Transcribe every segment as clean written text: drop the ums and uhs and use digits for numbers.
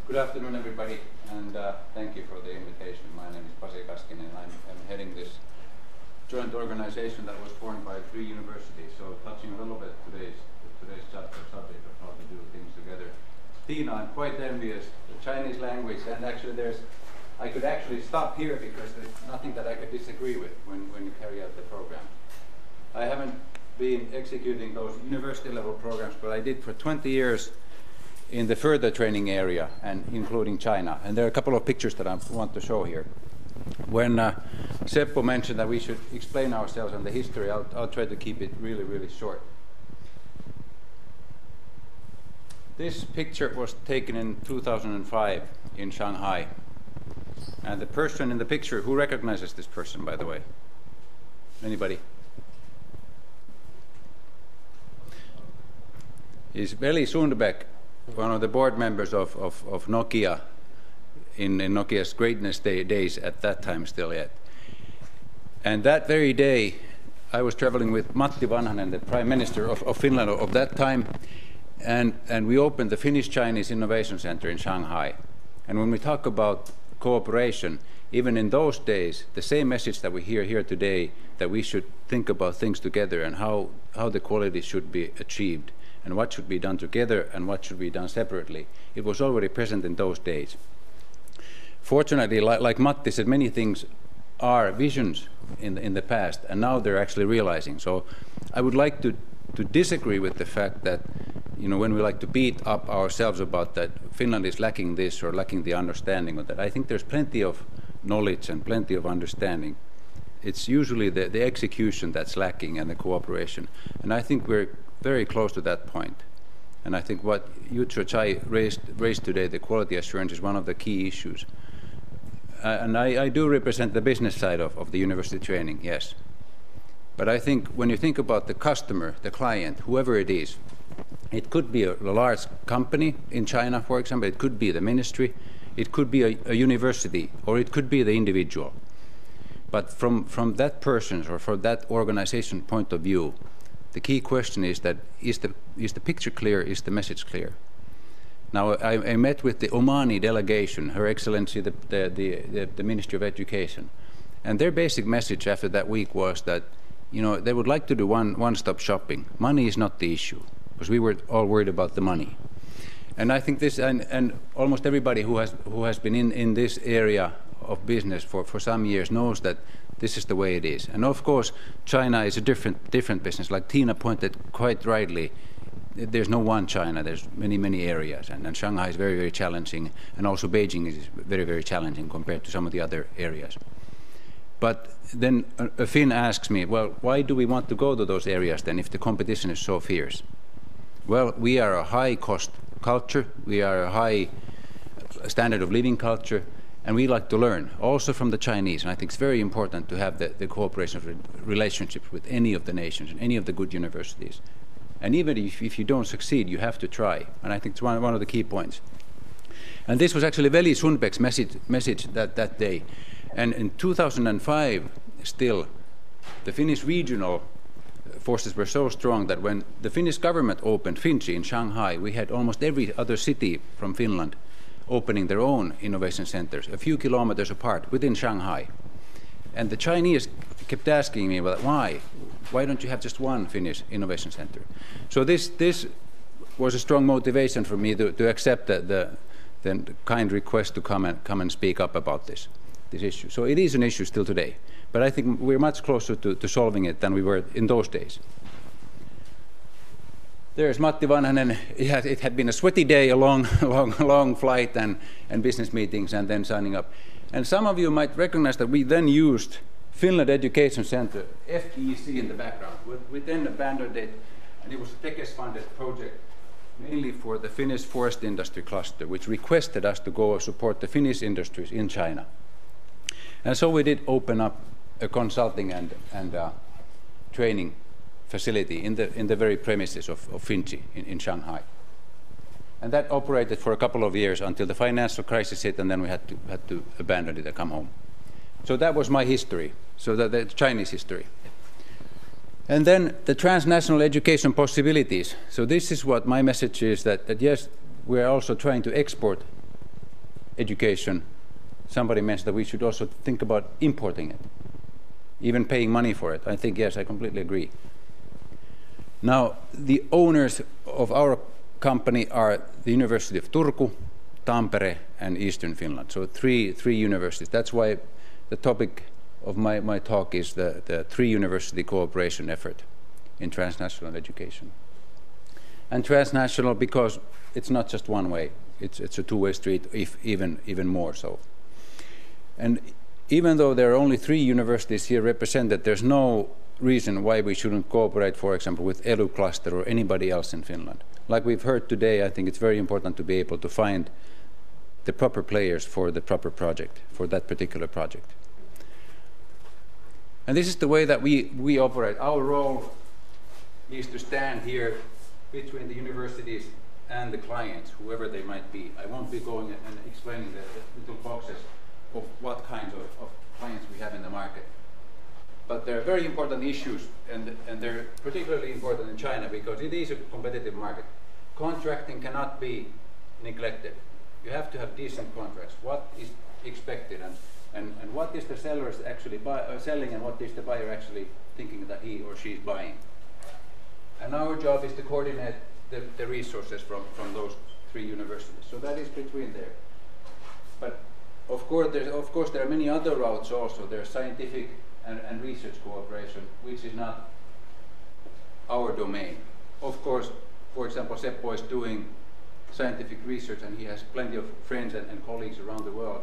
Good afternoon, everybody, and thank you for the invitation. My name is Pasi Kaskinen, and I'm heading this joint organization that was formed by 3 universities, so touching a little bit today's subject of how to do things together. Tina, I'm quite envious. The Chinese language, and actually I could actually stop here because there's nothing that I could disagree with when you carry out the program. I haven't been executing those university level programs, but I did for 20 years in the further training area, and including China. And there are a couple of pictures that I want to show here. When Seppo mentioned that we should explain ourselves and the history, I'll try to keep it really, really short. This picture was taken in 2005 in Shanghai. And the person in the picture, who recognizes this person, by the way? Anybody? Is Veli Sundbeck, one of the board members of Nokia in Nokia's greatness days at that time still yet. And that very day, I was traveling with Matti Vanhanen, the Prime Minister of Finland of that time, and we opened the Finnish-Chinese Innovation Center in Shanghai. And when we talk about cooperation, even in those days, the same message that we hear here today, that we should think about things together and how the quality should be achieved, and what should be done together and what should be done separately. It was already present in those days. Fortunately, like Matti said, many things are visions in the past, and now they're actually realizing. So I would like to disagree with the fact that, when we like to beat up ourselves about that Finland is lacking this or lacking the understanding of that. I think there's plenty of knowledge and plenty of understanding. It's usually the execution that's lacking and the cooperation. And I think we're very close to that point. And I think what Jutro Chai raised today, the quality assurance, is one of the key issues. And I do represent the business side of the university training, yes. But I think when you think about the customer, the client, whoever it is, it could be a large company in China, for example, it could be the ministry, it could be a university, or it could be the individual. But from that person's or from that organization point of view, the key question is that is the picture clear, is the message clear? Now, I met with the Omani delegation, Her Excellency, the Ministry of Education, and their basic message after that week was that, they would like to do one-stop shopping. Money is not the issue, because we were all worried about the money. And I think this, and almost everybody who has been in this area of business for some years knows that this is the way it is. And of course, China is a different business. Like Tina pointed quite rightly, there's no one China, there's many areas. And Shanghai is very, very challenging, and also Beijing is very, very challenging compared to some of the other areas. But then a Finn asks me, well, why do we want to go to those areas then if the competition is so fierce? Well, we are a high-cost culture, we are a high standard of living culture, and we like to learn, also from the Chinese. And I think it's very important to have the cooperation relationships with any of the nations and any of the good universities. And even if you don't succeed, you have to try. And I think it's one of the key points. And this was actually Veli Sundbeck's message that day. And in 2005, still, the Finnish regional forces were so strong that when the Finnish government opened Finchi in Shanghai, we had almost every other city from Finland opening their own innovation centers, a few kilometers apart within Shanghai. And the Chinese kept asking me, well, why? Why don't you have just one Finnish innovation center? So this was a strong motivation for me to accept the kind request to come and speak up about this issue. So it is an issue still today, but I think we're much closer to solving it than we were in those days. There's Matti Vanhanen. It had been a sweaty day, a long flight and business meetings and then signing up. And some of you might recognize that we then used Finland Education Center, FEC in the background. We then abandoned it, and it was a Tekes-funded project mainly for the Finnish forest industry cluster, which requested us to go support the Finnish industries in China. And so we did open up a consulting and training facility in the very premises of Finchi in Shanghai. And that operated for a couple of years until the financial crisis hit, and then we had to abandon it and come home. So that was my history, so the Chinese history. And then the transnational education possibilities. So this is what my message is, that yes, we're also trying to export education, somebody mentioned that we should also think about importing it, even paying money for it. I think, yes, I completely agree. Now, the owners of our company are the University of Turku, Tampere, and Eastern Finland. So three universities. That's why the topic of my talk is the three-university cooperation effort in transnational education. And transnational because it's not just one way. It's a two-way street, if even more so. And even though there are only 3 universities here represented, there's no reason why we shouldn't cooperate, for example, with ELU cluster or anybody else in Finland. Like we've heard today, I think it's very important to be able to find the proper players for the proper project, for that particular project. And this is the way that we operate. Our role is to stand here between the universities and the clients, whoever they might be. I won't be going and explaining the little boxes of what kinds of clients we have in the market. But there are very important issues, and they're particularly important in China because it is a competitive market. Contracting cannot be neglected. You have to have decent contracts. What is expected, and what is the seller actually selling, and what is the buyer actually thinking that he or she is buying. And our job is to coordinate the resources from those 3 universities. So that is between there. But of course there are many other routes also. There's scientific and research cooperation, which is not our domain. Of course, for example, Seppo is doing scientific research and he has plenty of friends and colleagues around the world.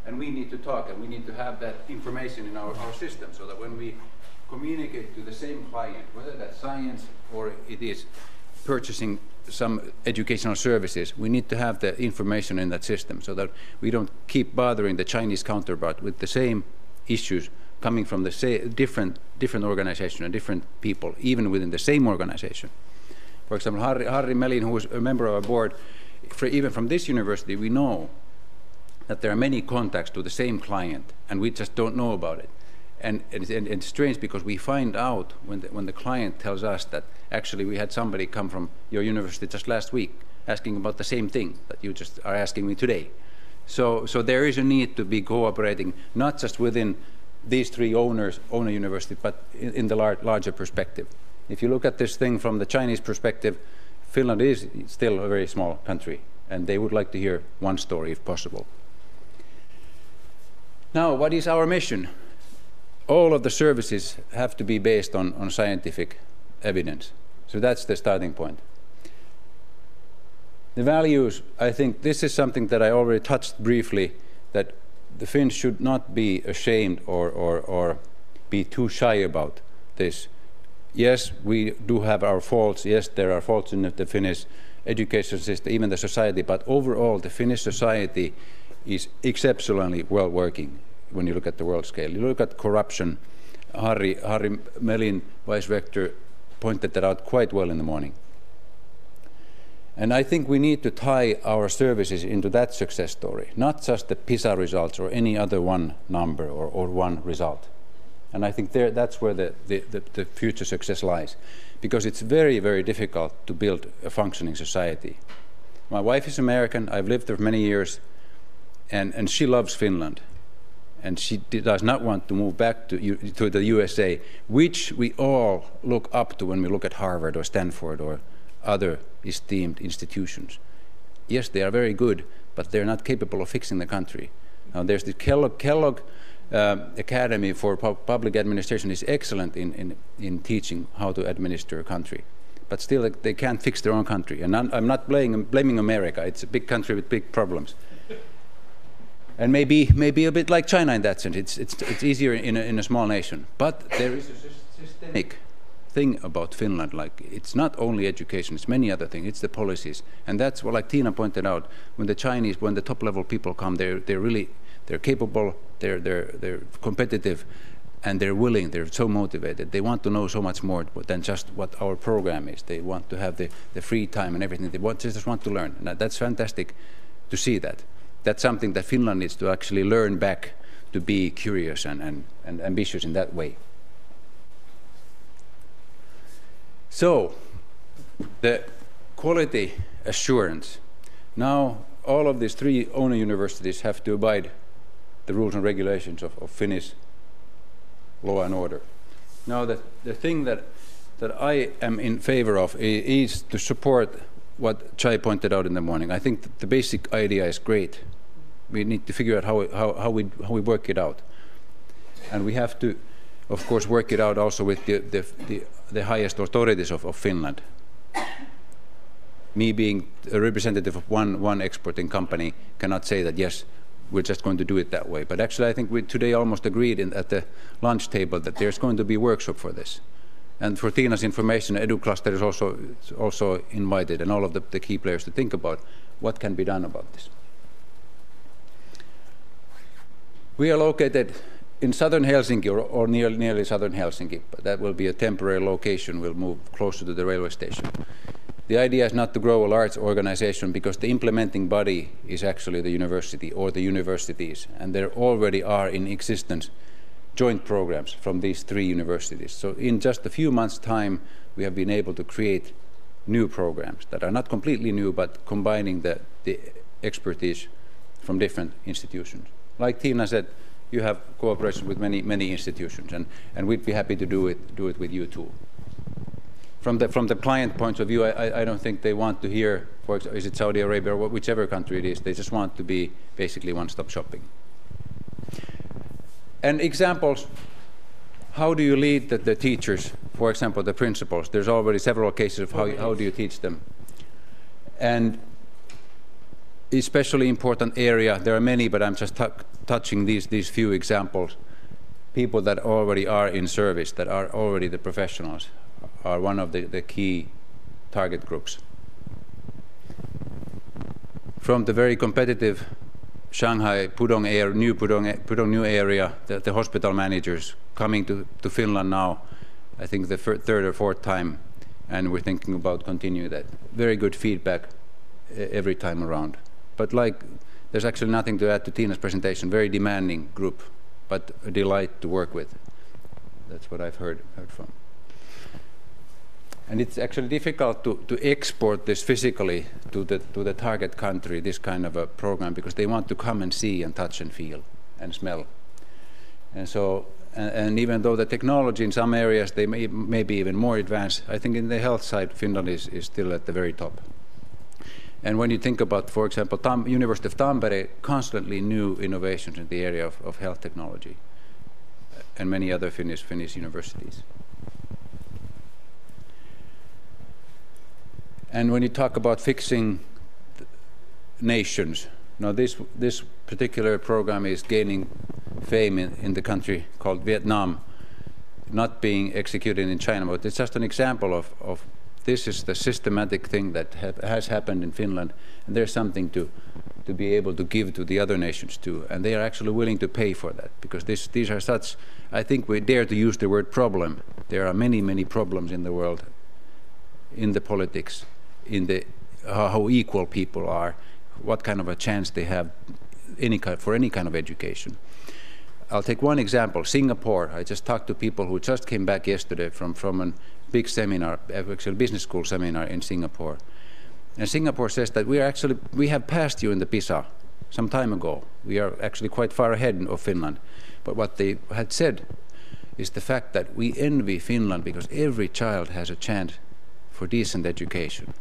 And we need to talk and we need to have that information in our system so that when we communicate to the same client, whether that's science or it is purchasing some educational services, we need to have the information in that system so that we don't keep bothering the Chinese counterpart with the same issues coming from the different organizations and different people, even within the same organization. For example, Harri Melin, who is a member of our board, even from this university, we know that there are many contacts to the same client, and we just don't know about it. And it's strange because we find out when the client tells us that actually we had somebody come from your university just last week asking about the same thing that you just are asking me today. So there is a need to be cooperating, not just within these 3 owner universities, but in the larger perspective. If you look at this thing from the Chinese perspective, Finland is still a very small country, and they would like to hear one story if possible. Now, what is our mission? All of the services have to be based on scientific evidence. So that's the starting point. The values, I think this is something that I already touched briefly, that the Finns should not be ashamed or be too shy about this. Yes, we do have our faults. Yes, there are faults in the Finnish education system, even the society, but overall the Finnish society is exceptionally well working when you look at the world scale. You look at corruption. Harri Melin, Vice Rector, pointed that out quite well in the morning. And I think we need to tie our services into that success story, not just the PISA results or any other one number or one result. And I think that's where the future success lies, because it's very, very difficult to build a functioning society. My wife is American. I've lived there for many years, and she loves Finland. And she does not want to move back to the USA, which we all look up to when we look at Harvard or Stanford or other esteemed institutions. Yes, they are very good, but they're not capable of fixing the country. Now, there's the Kellogg Academy for Public Administration is excellent in teaching how to administer a country, but still they can't fix their own country. And I'm not blaming America. It's a big country with big problems. And maybe a bit like China in that sense. It's easier in a small nation. But there is a systemic thing about Finland. Like, it's not only education, it's many other things. It's the policies. And that's what, like Tina pointed out, when the top level people come, they're capable, they're competitive, and they're willing, they're so motivated. They want to know so much more than just what our program is. They want to have the free time and everything. They just want to learn. And that's fantastic to see that. That's something that Finland needs to actually learn back, to be curious and ambitious in that way. So, the quality assurance. Now all of these three owner universities have to abide the rules and regulations of Finnish law and order. Now, the thing that I am in favor of is to support what Chai pointed out in the morning. I think the basic idea is great. We need to figure out how we work it out, and we have to, of course, work it out also with the highest authorities of Finland. Me being a representative of one exporting company cannot say that yes, we're just going to do it that way. But actually, I think we today almost agreed at the lunch table that there's going to be a workshop for this. And for Tiina's information, EduCluster is also invited, and all of the key players to think about what can be done about this. We are located in southern Helsinki, or nearly southern Helsinki. But that will be a temporary location. We'll move closer to the railway station. The idea is not to grow a large organization, because the implementing body is actually the university or the universities, and there already are in existence joint programs from these three universities. So in just a few months' time, we have been able to create new programs that are not completely new, but combining the expertise from different institutions. Like Tiina said, you have cooperation with many institutions, and we'd be happy to do it with you too. From the client point of view, I don't think they want to hear, for example, is it Saudi Arabia or whichever country it is, they just want to be basically one-stop shopping. And examples, how do you lead the teachers, for example, the principals? There's already several cases of how do you teach them. And especially important area, there are many, but I'm just touching these few examples. People that already are in service, that are already the professionals, are one of the key target groups. From the very competitive Shanghai Pudong area, the hospital managers coming to Finland now, I think the third or fourth time, and we're thinking about continuing that. Very good feedback every time around. But there's actually nothing to add to Tiina's presentation. Very demanding group, but a delight to work with. That's what I've heard from. And it's actually difficult to export this physically to the target country, this kind of a program, because they want to come and see and touch and feel and smell. And so, and even though the technology in some areas, they may be even more advanced, I think in the health side, Finland is still at the very top. And when you think about, for example, University of Tampere, constantly new innovations in the area of health technology, and many other Finnish universities. And when you talk about fixing nations, now this particular program is gaining fame in the country called Vietnam, not being executed in China, but it's just an example of this is the systematic thing that has happened in Finland, and there's something to be able to give to the other nations too, and they are actually willing to pay for that, because these are such, I think we dare to use the word problem. There are many problems in the world, in the politics, in the how equal people are, what kind of a chance they have for any kind of education. I'll take one example, Singapore. I just talked to people who just came back yesterday from a big seminar, actually business school seminar in Singapore. And Singapore says that we have passed you in the PISA some time ago. We are actually quite far ahead of Finland. But what they had said is the fact that we envy Finland because every child has a chance for decent education.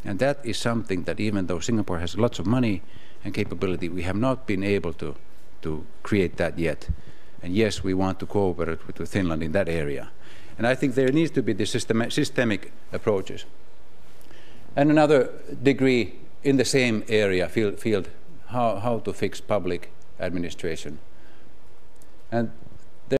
And that is something that, even though Singapore has lots of money and capability, we have not been able to create that yet. And yes, we want to cooperate with Finland in that area. And I think there needs to be the systemic approaches. And another degree in the same area, field, how to fix public administration. And